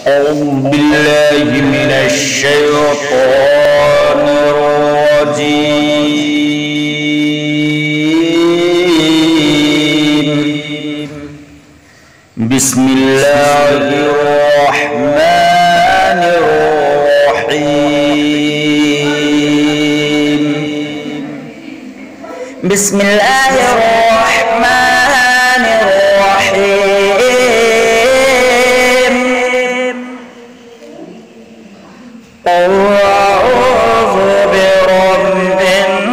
أعوذ بالله من الشيطان الرجيم. بسم الله الرحمن الرحيم. بسم الله الرحمن الرحيم. قل أعوذ برب الناس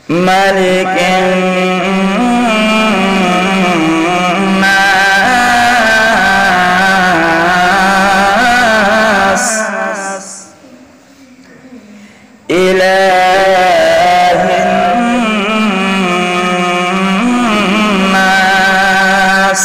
ملك الناس إله الناس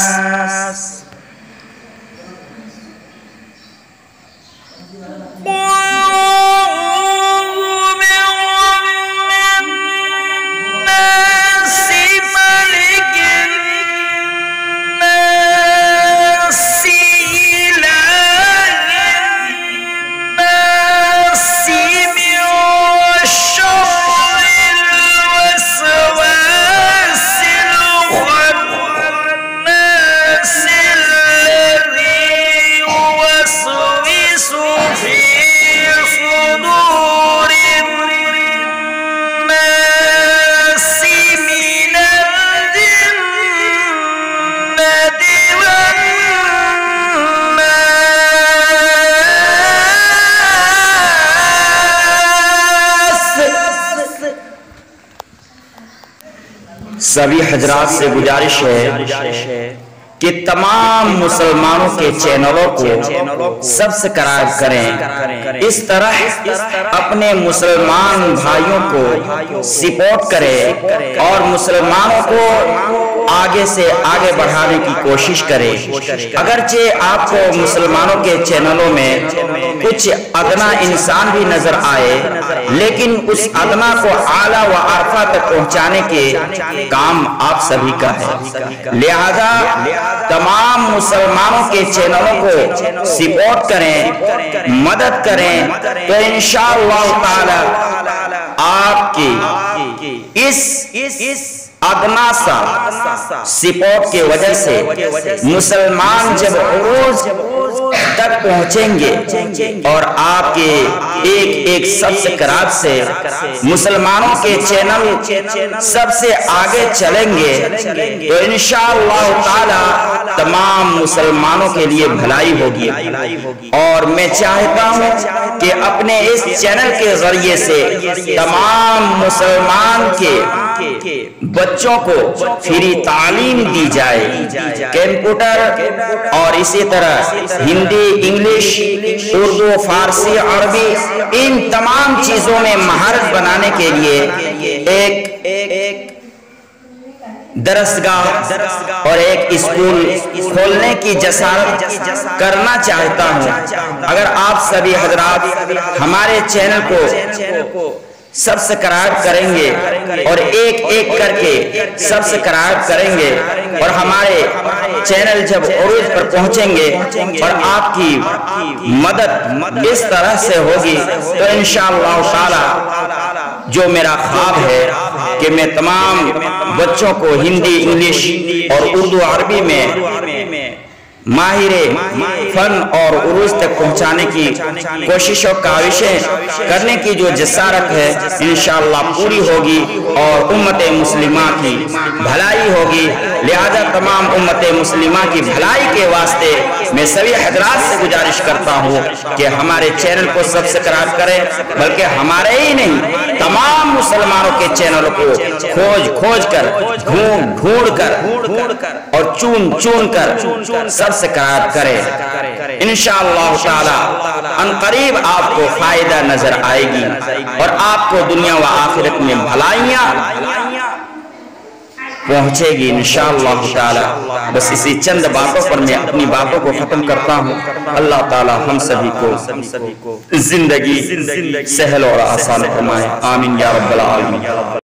سبھی حضرات سے گزارش ہے کہ تمام مسلمانوں کے چینلوں کو سبسکرائب کریں، اس طرح اپنے مسلمان بھائیوں کو سپورٹ کریں اور مسلمانوں کو آگے سے آگے بڑھانے کی کوشش کریں۔ اگرچہ آپ کو مسلمانوں کے چینلوں میں کچھ ادنا انسان بھی نظر آئے، لیکن اس ادنا کو اعلیٰ و عرفہ تک پہنچانے کے کام آپ سبھی کا ہے۔ لہذا تمام مسلمانوں کے چینلوں کو سپورٹ کریں، مدد کریں، تو انشاءاللہ تعالی آپ کی اس ادنا سا سپورٹ کی وجہ سے مسلمان جب عروج تک پہنچیں گے اور آپ کے ایک سبسکرائب سے مسلمانوں کے چینل سب سے آگے چلیں گے، تو انشاءاللہ تعالی تمام مسلمانوں کے لیے بھلائی ہوگی۔ اور میں چاہتا ہوں کہ اپنے اس چینل کے ذریعے سے تمام مسلمان کے بچوں کو فری تعلیم دی جائے، کمپیوٹر اور اسی طرح ہندی، انگلش، اردو، فارسی، عربی، ان تمام چیزوں میں مہارت بنانے کے لیے ایک درسگاہ اور ایک اسکول کھولنے کی جسارت کرنا چاہتا ہوں۔ اگر آپ سبھی حضرات ہمارے چینل کو سبسکرائب کریں گے اور ایک ایک کر کے سبسکرائب کریں گے اور ہمارے چینل جب عروج پر پہنچیں گے اور آپ کی مدد اس طرح سے ہوگی، تو انشاءاللہ تعالی جو میرا خواب ہے کہ میں تمام بچوں کو ہندی، انگلش اور اردو، عربی میں ماہر فن اور عروج تک پہنچانے کی کوشش و کاوشیں کرنے کی جو جسارت ہے انشاءاللہ پوری ہوگی اور امت مسلمہ کی بھلائی ہوگی۔ لہذا تمام امت مسلمہ کی بھلائی کے واسطے میں سبھی حضرات سے گزارش کرتا ہوں کہ ہمارے چینل کو سبسکرائب کریں، بلکہ ہمارے ہی نہیں تمام مسلمانوں کے چینل کو کھوج کر، ڈھونڈ کر اور چون کر سبسکرائب کریں۔ انشاءاللہ تعالی عنقریب آپ کو فائدہ نظر آئے گی اور آپ کو دنیا و آخرت میں بھلائیاں پہنچے گی انشاءاللہ تعالی۔ بس اسی چند باتوں پر میں اپنی باتوں کو ختم کرتا ہوں۔ اللہ تعالی ہم سبھی کو زندگی سہل اور آسان فرمائے، آمین یا رب العالمین۔